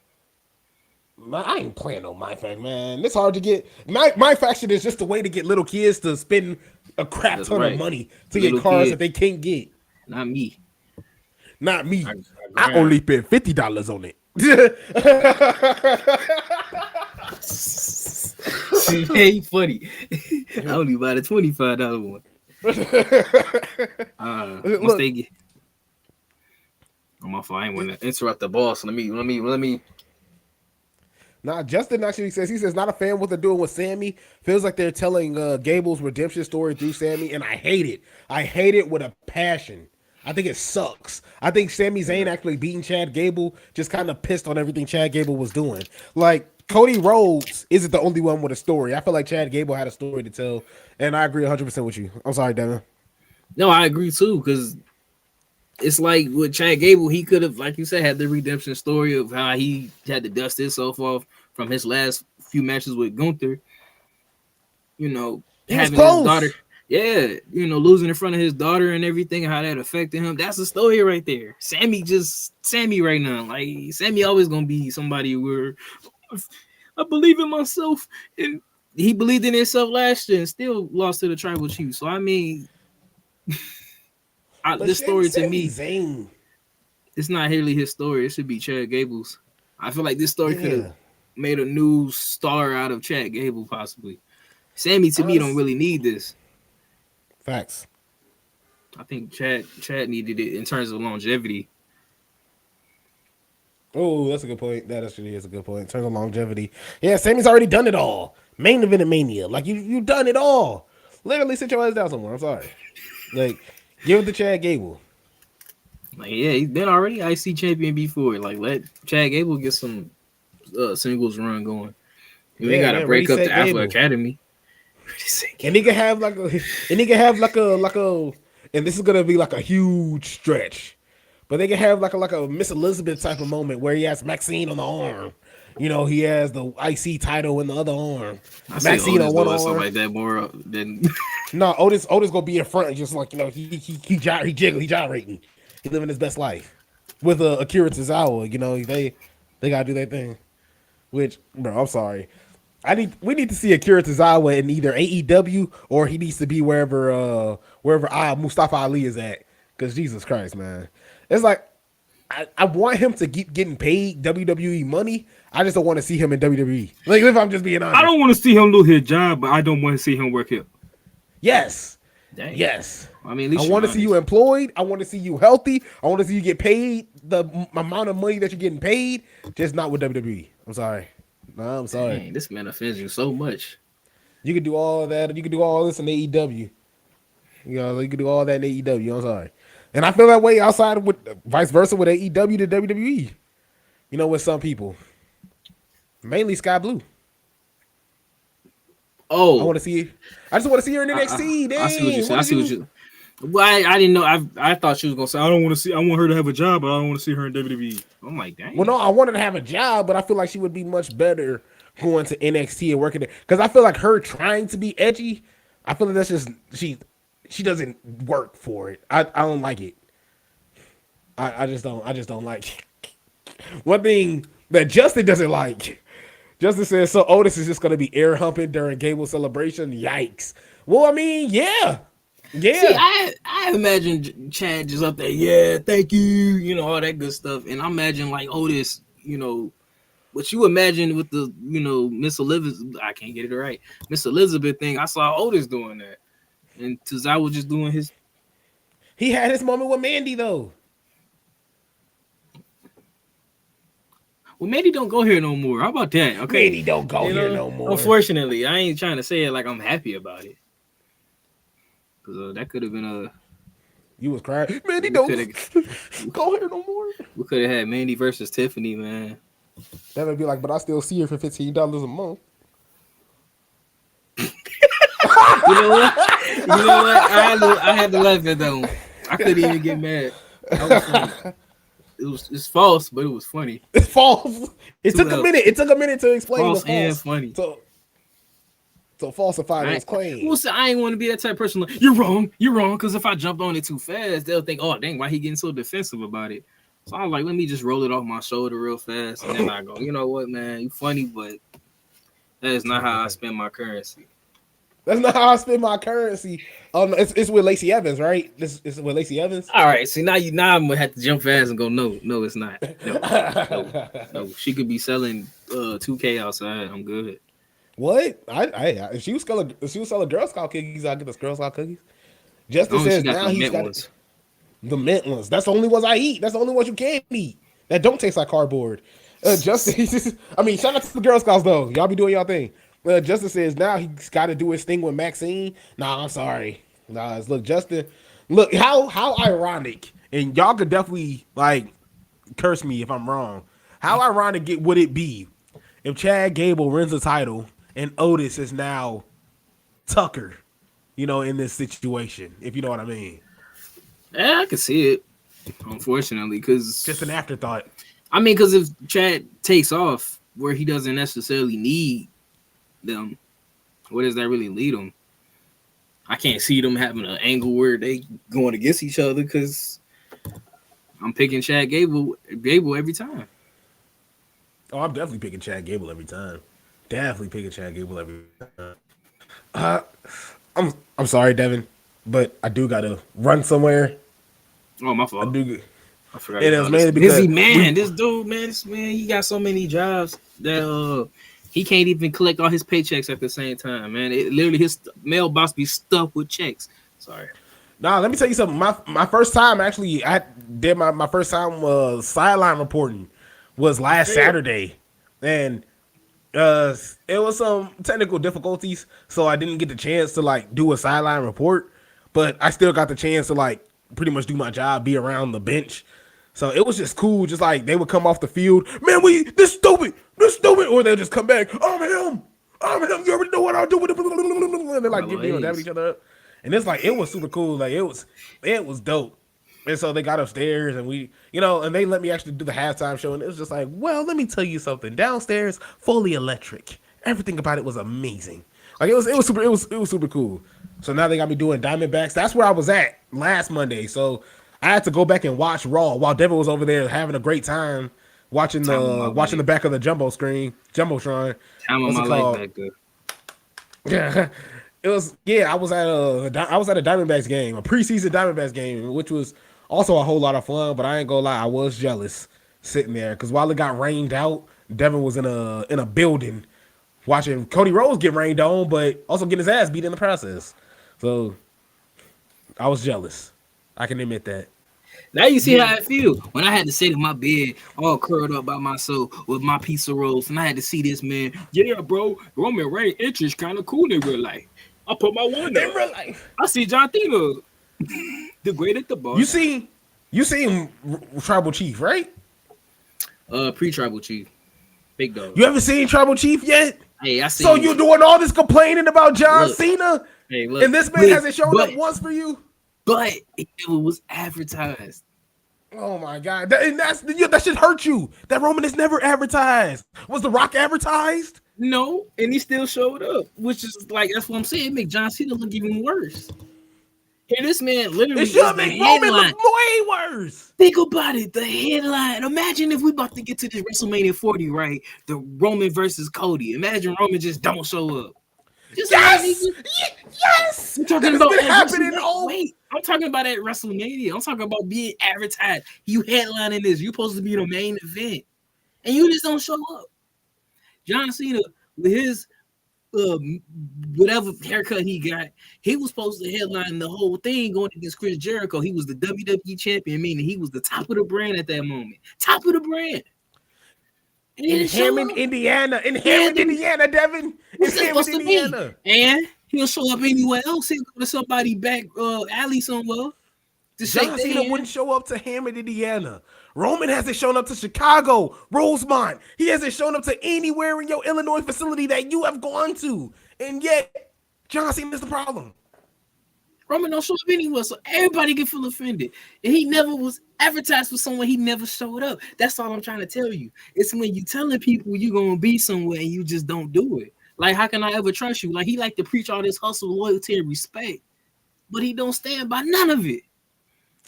I ain't playing no my faction, man. It's hard to get. My faction is just a way to get little kids to spend a crap ton of money to get cars that they can't get. Not me. I only spent $50 on it. See, ain't funny. I only buy the $25 one. Once Look, they get, I'm off. I ain't want to interrupt the boss. Let me. nah, Justin actually says he says not a fan what they're doing with Sammy. Feels like they're telling Gable's redemption story through Sammy, and I hate it. I hate it with a passion. I think it sucks. I think Sami Zayn actually beating Chad Gable just kind of pissed on everything Chad Gable was doing. Like Cody Rhodes isn't the only one with a story. I feel like Chad Gable had a story to tell, and I agree 100% with you. I'm sorry, Devin. No, I agree too, because it's like with Chad Gable, he could have, like you said, had the redemption story of how he had to dust himself off from his last few matches with Gunther. You know, He was having his close. daughter, yeah, you know, losing in front of his daughter and everything, how that affected him. That's the story right there. Sammy right now. Like Sammy always gonna be somebody where I believe in myself, and he believed in himself last year and still lost to the Tribal Chief. So I mean, But this story to Sami me, Zayn, it's not really his story. It should be Chad Gable's. I feel like this story could have yeah. made a new star out of Chad Gable, possibly. Sammy to me don't really need this. Facts. I think Chad needed it in terms of longevity. Oh, that's a good point. That actually is a good point. In terms of longevity. Yeah, Sammy's already done it all. Main event of Mania. Like you done it all. Literally sit your ass down somewhere. I'm sorry. Like, give it to Chad Gable. Like, yeah, he's been already IC champion before. Like, let Chad Gable get some singles run going. And they gotta break up the Alpha Academy. And he can have like a and this is gonna be like a huge stretch. But they can have like a Miss Elizabeth type of moment where he has Maxine on the arm. You know, he has the IC title in the other arm. Maxine on one arm. Something like that more than no, Otis gonna be in front and just like, you know, he gyrating. He living his best life. With Akira Tozawa, you know, they gotta do their thing. Which, bro, I'm sorry. We need to see Akira Tozawa in either AEW or he needs to be wherever Mustafa Ali is at. Because Jesus Christ, man. It's like I want him to keep getting paid WWE money. I just don't want to see him in WWE. Like, if I'm just being honest. I don't want to see him lose his job, but I don't want to see him work here. Yes. Dang. Yes. I mean, I want to see you employed. I want to see you healthy. I want to see you get paid the amount of money that you're getting paid. Just not with WWE. I'm sorry. No, I'm sorry. Dang, this man offends you so much. You can do all that. You can do all this in AEW. You know, you can do all that in AEW. I'm sorry. And I feel that way outside of vice versa with AEW to WWE. You know, with some people. Mainly Sky Blue. Oh, I just want to see her in NXT. Dang, I see what you're saying. I see what you. Well, I didn't know. I thought she was gonna say I don't want to see. I want her to have a job, but I don't want to see her in WWE. I'm like, dang. Well, no, I wanted to have a job, but I feel like she would be much better going to NXT and working there. Because I feel like her trying to be edgy, I feel like that's just she doesn't work for it. I don't like it. I just don't like it. One thing that Justin doesn't like. Justin says, so Otis is just gonna be air humping during Gable celebration. Yikes. Well, I mean, yeah. Yeah. See, I imagine Chad just up there, yeah, thank you, you know, all that good stuff. And I imagine like Otis, you know, what you imagine with the, you know, Miss Elizabeth, I can't get it right. Miss Elizabeth thing, I saw Otis doing that. And Tozawa just doing his. He had his moment with Mandy though. Well, Mandy don't go here no more. How about that? Okay. Mandy don't go here no more. Unfortunately, I ain't trying to say it like I'm happy about it. Because that could have been a. You was crying. Mandy don't go here no more. We could have had Mandy versus Tiffany, man. That would be like, but I still see her for $15 a month. You know what? I had to laugh at that one. I couldn't even get mad. That was funny. It's false, but it was funny. It's false. It took a minute. It took a minute to explain false the false. And funny. So falsify his claim. Well, I ain't want to be that type of person. Like, you're wrong. Because if I jumped on it too fast, they'll think, oh, dang, why he getting so defensive about it? So I was like, let me just roll it off my shoulder real fast. And then I go, you know what, man? You funny, but that is not how I spend my currency. That's not how I spend my currency. It's with Lacey Evans, right? This is with Lacey Evans. All right. See, now I'm gonna have to jump fast and go. No, it's not. No. She could be selling 2K outside. I'm good. What? If she was selling Girl Scout cookies, I'd get the Girl Scout cookies. Justin Long as says she got now the he's mint got ones. the mint ones. That's the only ones I eat. That's the only ones you can eat that don't taste like cardboard. Justin, I mean, shout out to the Girl Scouts though. Y'all be doing y'all thing. Justin says now he's got to do his thing with Maxine. Nah, I'm sorry. Nah, look, Justin. Look how ironic, and y'all could definitely like curse me if I'm wrong. How ironic would it be if Chad Gable wins the title and Otis is now Tucker? You know, in this situation, if you know what I mean. Yeah, I can see it. Unfortunately, because Just an afterthought. I mean, because if Chad takes off where he doesn't necessarily need them, where does that really lead him? I can't see them having an angle where they going against each other because I'm picking Chad Gable every time. Oh, I'm definitely picking Chad Gable every time. Definitely picking Chad Gable every time. I'm sorry, Devin, but I do gotta run somewhere. Oh, my fault. I forgot. It is mainly because busy man. This dude, man, he got so many jobs that he can't even collect all his paychecks at the same time, man. It literally his mailbox be stuffed with checks. Sorry. Nah, let me tell you something. My first time actually, I did my first time sideline reporting was last Saturday, and it was some technical difficulties, so I didn't get the chance to like do a sideline report, but I still got the chance to like pretty much do my job, be around the bench. So it was just cool. Just like they would come off the field, man, this stupid, or they'll just come back. I'm him. You already know what I'll do with it. And they're like dabbing each other up, and it's like it was super cool. Like it was dope. And so they got upstairs, and we, and they let me actually do the halftime show, and it was just like, well, let me tell you something. Downstairs, fully electric. Everything about it was amazing. Like it was super cool. So now they got me doing Diamondbacks. That's where I was at last Monday. So I had to go back and watch Raw while Devin was over there having a great time watching the back of the Jumbotron. Time of my life back there. Yeah. It was I was at a Diamondbacks game, a preseason Diamondbacks game, which was also a whole lot of fun, but I ain't gonna lie, I was jealous sitting there because while it got rained out, Devin was in a building watching Cody Rhodes get rained on, but also get his ass beat in the process. So I was jealous. I can admit that. Now you see how I feel when I had to sit in my bed all curled up by myself with my piece of roast, and I had to see this man. Yeah, bro, Roman Reigns entrance kind of cool in real life. I put my one in real life. I see John Cena, the great at the bar. You see Tribal Chief, right? Pre-Tribal Chief, big dog. You haven't seen Tribal Chief yet? Hey, I see. So you're doing all this complaining about John Cena, and this man hasn't shown up once for you. But it was advertised. Oh my God, that should hurt you. That Roman is never advertised. Was The Rock advertised? No, and he still showed up, which is like that's what I'm saying. It make John Cena look even worse. And this man literally it should make Roman look way worse. Think about it, the headline. Imagine if we about to get to this WrestleMania 40, right? The Roman versus Cody. Imagine Roman just don't show up. Yes. I'm talking about happening. Wait, I'm talking about at WrestleMania. I'm talking about being advertised. You headlining this. You're supposed to be the main event, and you just don't show up. John Cena with his whatever haircut he got, he was supposed to headline the whole thing going against Chris Jericho. He was the WWE champion, meaning he was the top of the brand at that moment. Top of the brand. In Hammond, Indiana. Indiana, Devin. In Hammond, Indiana. And he'll show up anywhere else. He'll go to somebody back alley somewhere. John Cena wouldn't show up to Hammond, Indiana. Roman hasn't shown up to Chicago, Rosemont. He hasn't shown up to anywhere in your Illinois facility that you have gone to. And yet, John Cena is the problem. Roman don't show up anywhere, so everybody can feel offended. And he never was advertised for someone he never showed up. That's all I'm trying to tell you. It's when you telling people you're going to be somewhere and you just don't do it. Like, how can I ever trust you? Like, he like to preach all this hustle, loyalty, and respect, but he don't stand by none of it.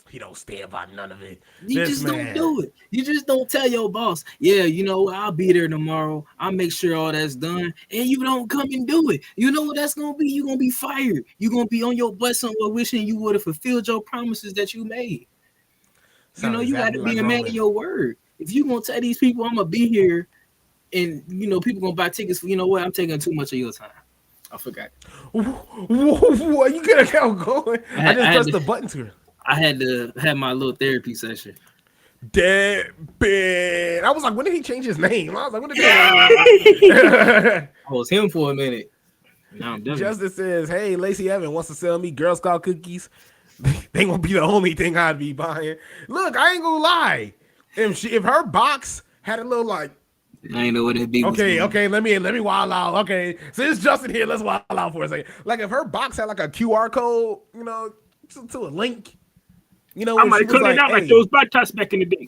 He don't stand by none of it. You just don't do it. You just don't tell your boss, yeah, you know, I'll be there tomorrow. I'll make sure all that's done. And you don't come and do it. You know what that's going to be? You're going to be fired. You're going to be on your butt somewhere wishing you would have fulfilled your promises that you made. You know, you got to be a man of your word. If you're going to tell these people I'm going to be here and, you know, people going to buy tickets for, you know what, I'm taking too much of your time. I forgot. Whoa, you could have kept going. I just pressed the button to her. I had to have my little therapy session. Deadpan. I was like, when did he change his name? I was like, when did he? I was him for a minute. Now I'm done. Justice says, hey, Lacey Evans wants to sell me Girl Scout cookies. They won't be the only thing I'd be buying. Look, I ain't gonna lie. If her box had a little like, I ain't know what it be. okay, let me wild out. Okay, since Justin here, let's wild out for a second. Like if her box had like a QR code, you know, to a link, you know, I might cut it out like those buttocks back in the day.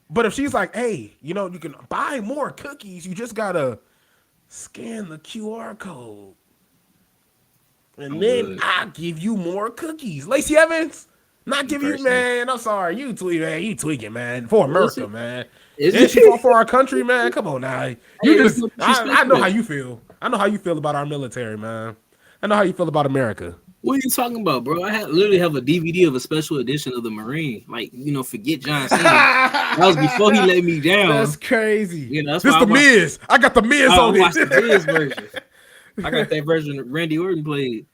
But if she's like, hey, you know, you can buy more cookies, you just gotta scan the QR code. And then I'll give you more cookies. Lacey Evans, not give you, man. I'm sorry. You tweaking, man. For America, man. And she fought for our country, man. Come on now. I know how you feel. I know how you feel about our military, man. I know how you feel about America. What are you talking about, bro? I literally have a DVD of a special edition of the Marine. Like, you know, forget John Cena. That was before he let me down. That's crazy. You know, that's this the Miz. I got the Miz on it. The Miz version. I got that version that Randy Orton played.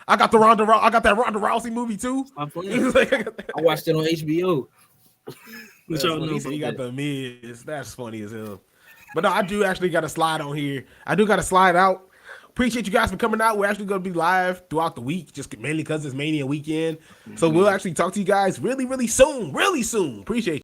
I got that Ronda Rousey movie too. I watched it on HBO. What y'all know? You got the Miz. That's funny as hell. But no, I do actually got a slide on here. I do got to slide out. Appreciate you guys for coming out. We're actually going to be live throughout the week, just mainly because it's Mania weekend. So we'll actually talk to you guys really, really soon. Really soon. Appreciate you.